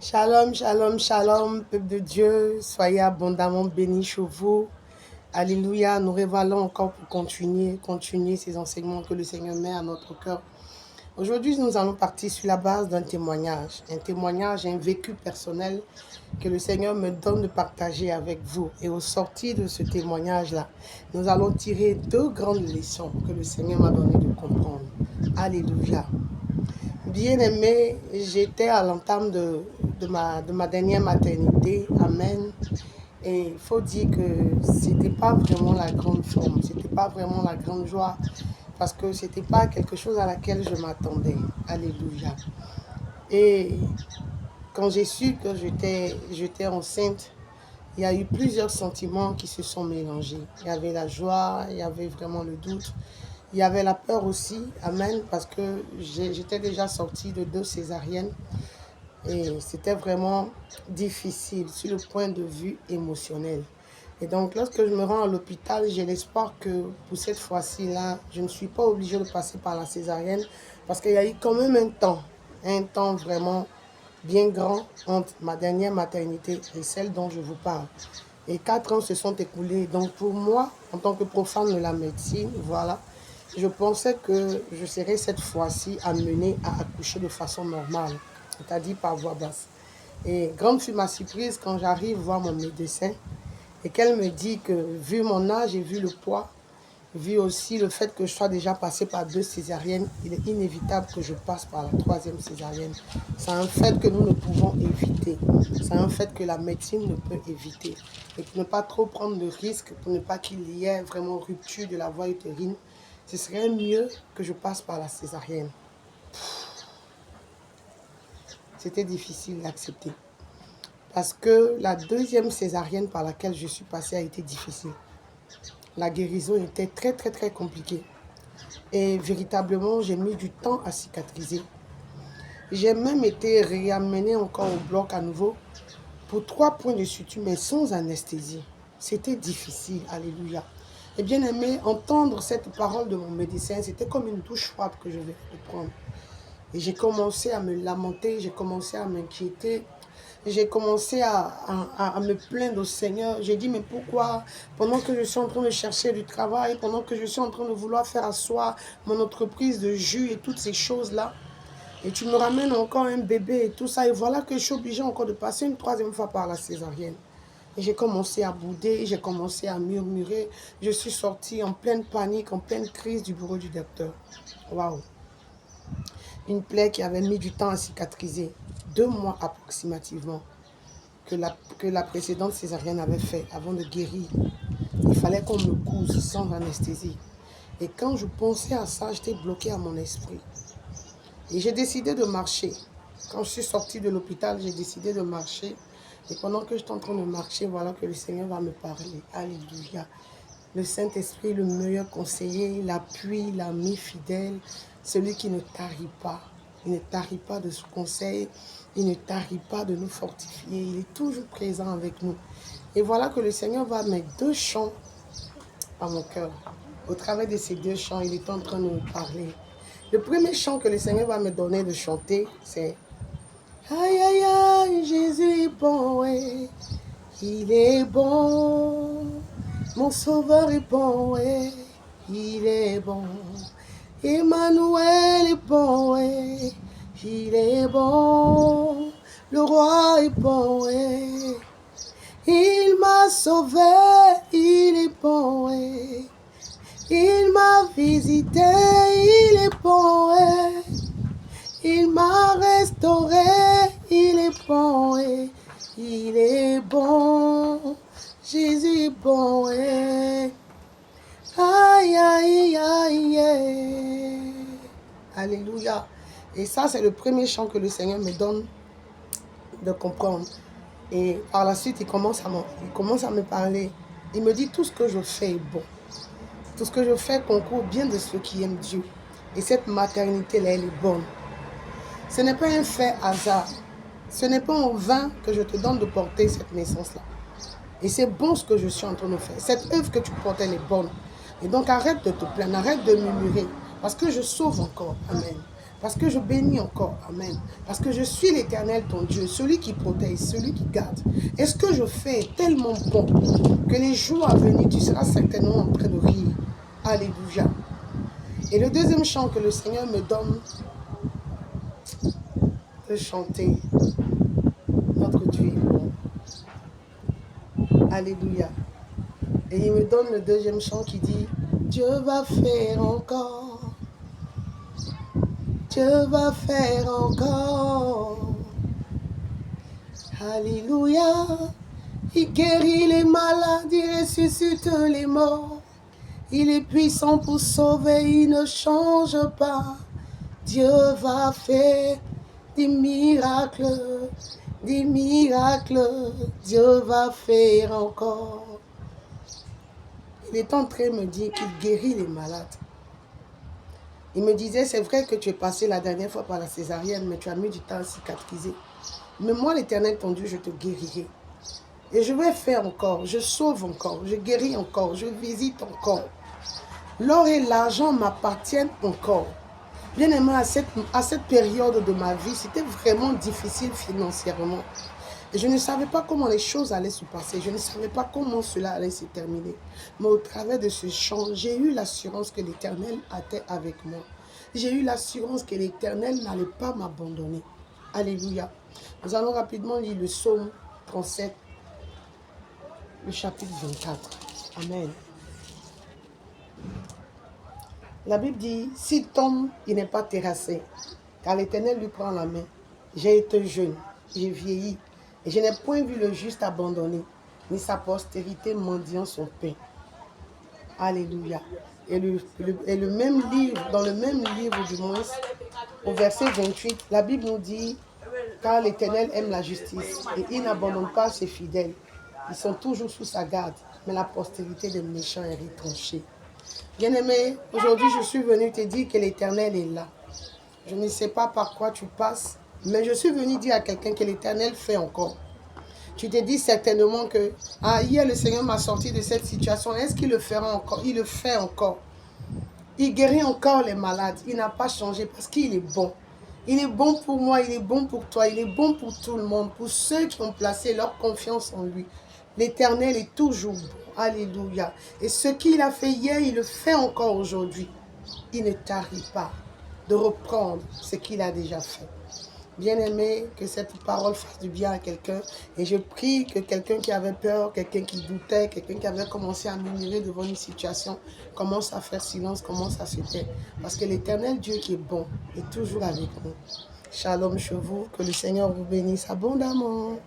Shalom, shalom, shalom, peuple de Dieu, soyez abondamment bénis chez vous. Alléluia, nous révélons encore pour continuer ces enseignements que le Seigneur met à notre cœur. Aujourd'hui, nous allons partir sur la base d'un témoignage, un vécu personnel que le Seigneur me donne de partager avec vous. Et au sortir de ce témoignage-là, nous allons tirer deux grandes leçons que le Seigneur m'a donné de comprendre. Alléluia. Bien-aimé, j'étais à l'entame de ma dernière maternité. Amen. Et il faut dire que c'était pas vraiment la grande forme, c'était pas vraiment la grande joie, parce que c'était pas quelque chose à laquelle je m'attendais. Alléluia. Et quand j'ai su que j'étais enceinte, il y a eu plusieurs sentiments qui se sont mélangés. Il y avait la joie, il y avait vraiment le doute. Il y avait la peur aussi, amen, parce que j'étais déjà sortie de 2 césariennes et c'était vraiment difficile sur le point de vue émotionnel. Et donc, lorsque je me rends à l'hôpital, j'ai l'espoir que pour cette fois-ci-là, je ne suis pas obligée de passer par la césarienne parce qu'il y a eu quand même un temps vraiment bien grand entre ma dernière maternité et celle dont je vous parle. Et 4 ans se sont écoulés. Donc, pour moi, en tant que profane de la médecine, voilà, je pensais que je serais cette fois-ci amenée à accoucher de façon normale, c'est-à-dire par voie basse. Et grande fut ma surprise quand j'arrive voir mon médecin et qu'elle me dit que vu mon âge et vu le poids, vu aussi le fait que je sois déjà passée par 2 césariennes, il est inévitable que je passe par la 3e césarienne. C'est un fait que nous ne pouvons éviter. C'est un fait que la médecine ne peut éviter. Et pour ne pas trop prendre de risques, pour ne pas qu'il y ait vraiment rupture de la voie utérine, ce serait mieux que je passe par la césarienne. C'était difficile d'accepter. Parce que la 2e césarienne par laquelle je suis passée a été difficile. La guérison était très compliquée. Et véritablement, j'ai mis du temps à cicatriser. J'ai même été réamenée encore au bloc à nouveau pour 3 points de suture, mais sans anesthésie. C'était difficile, alléluia. Et bien aimé, entendre cette parole de mon médecin, c'était comme une douche froide que je vais prendre. Et j'ai commencé à me lamenter, j'ai commencé à m'inquiéter. J'ai commencé à me plaindre au Seigneur. J'ai dit, mais pourquoi, pendant que je suis en train de chercher du travail, pendant que je suis en train de vouloir faire asseoir mon entreprise de jus et toutes ces choses-là, et tu me ramènes encore un bébé et tout ça, et voilà que je suis obligée encore de passer une 3e fois par la césarienne. Et j'ai commencé à bouder, j'ai commencé à murmurer. Je suis sortie en pleine panique, en pleine crise du bureau du docteur. Waouh! Une plaie qui avait mis du temps à cicatriser, 2 mois approximativement, que la précédente césarienne avait fait avant de guérir. Il fallait qu'on me couse sans anesthésie. Et quand je pensais à ça, j'étais bloquée à mon esprit. Et j'ai décidé de marcher. Quand je suis sortie de l'hôpital, j'ai décidé de marcher. Et pendant que j'étais en train de marcher, voilà que le Seigneur va me parler. Alléluia. Le Saint-Esprit, le meilleur conseiller, l'appui, l'ami fidèle, celui qui ne tarit pas. Il ne tarit pas de ce conseil, il ne tarit pas de nous fortifier. Il est toujours présent avec nous. Et voilà que le Seigneur va mettre 2 chants à mon cœur. Au travers de ces 2 chants, il est en train de nous parler. Le premier chant que le Seigneur va me donner de chanter, c'est aïe, aïe, aïe, Jésus est bon, ouais. Il est bon. Mon sauveur est bon, ouais. Il est bon. Emmanuel est bon, ouais. Il est bon. Le roi est bon, ouais. Il m'a sauvé, il est bon, ouais. Il m'a visité, il est bon, ouais. Il m'a restauré, il est bon, ouais. Il est bon. Jésus est bon, ouais. Aïe, aïe, aïe, aïe. Alléluia. Et ça, c'est le premier chant que le Seigneur me donne de comprendre. Et par la suite, il commence à me parler. Il me dit, tout ce que je fais est bon. Tout ce que je fais concourt bien de ceux qui aiment Dieu. Et cette maternité-là, elle est bonne. Ce n'est pas un fait hasard. Ce n'est pas en vain que je te donne de porter cette naissance-là. Et c'est bon ce que je suis en train de faire. Cette œuvre que tu portes, elle est bonne. Et donc arrête de te plaindre, arrête de murmurer. Parce que je sauve encore. Amen. Parce que je bénis encore. Amen. Parce que je suis l'Éternel, ton Dieu, celui qui protège, celui qui garde. Et ce que je fais est tellement bon que les jours à venir, tu seras certainement en train de rire. Alléluia. Et le deuxième chant que le Seigneur me donne de chanter, notre Dieu est bon. Alléluia. Et il me donne le deuxième chant qui dit, Dieu va faire encore. Dieu va faire encore. Alléluia. Il guérit les malades, il ressuscite les morts. Il est puissant pour sauver, il ne change pas. Dieu va faire des miracles, des miracles. Dieu va faire encore. Il est en train de me dire qu'il guérit les malades. Il me disait, c'est vrai que tu es passé la dernière fois par la césarienne, mais tu as mis du temps à cicatriser. Mais moi, l'Éternel, ton Dieu, je te guérirai. Et je vais faire encore, je sauve encore, je guéris encore, je visite encore. L'or et l'argent m'appartiennent encore. Bien aimé, à cette période de ma vie, c'était vraiment difficile financièrement. Et je ne savais pas comment les choses allaient se passer. Je ne savais pas comment cela allait se terminer. Mais au travers de ce chant, j'ai eu l'assurance que l'Éternel était avec moi. J'ai eu l'assurance que l'Éternel n'allait pas m'abandonner. Alléluia. Nous allons rapidement lire le psaume 37, le chapitre 24. Amen. La Bible dit, s'il tombe, il n'est pas terrassé, car l'Éternel lui prend la main. J'ai été jeune, j'ai vieilli, et je n'ai point vu le juste abandonné, ni sa postérité mendiant son pain. Alléluia. Et le même livre, dans le même livre du moins, au verset 28, la Bible nous dit, car l'Éternel aime la justice, et il n'abandonne pas ses fidèles. Ils sont toujours sous sa garde, mais la postérité des méchants est retranchée. Bien-aimé, aujourd'hui je suis venu te dire que l'Éternel est là. Je ne sais pas par quoi tu passes, mais je suis venu dire à quelqu'un que l'Éternel fait encore. Tu te dis certainement que hier le Seigneur m'a sorti de cette situation. Est-ce qu'il le fera encore? Il le fait encore. Il guérit encore les malades. Il n'a pas changé parce qu'il est bon. Il est bon pour moi, il est bon pour toi, il est bon pour tout le monde, pour ceux qui ont placé leur confiance en lui. L'Éternel est toujours bon. Alléluia. Et ce qu'il a fait hier, il le fait encore aujourd'hui. Il ne t'arrive pas de reprendre ce qu'il a déjà fait. Bien-aimé, que cette parole fasse du bien à quelqu'un. Et je prie que quelqu'un qui avait peur, quelqu'un qui doutait, quelqu'un qui avait commencé à murmurer devant une situation, commence à faire silence, commence à se taire. Parce que l'Éternel Dieu qui est bon est toujours avec nous. Shalom chez vous, que le Seigneur vous bénisse abondamment.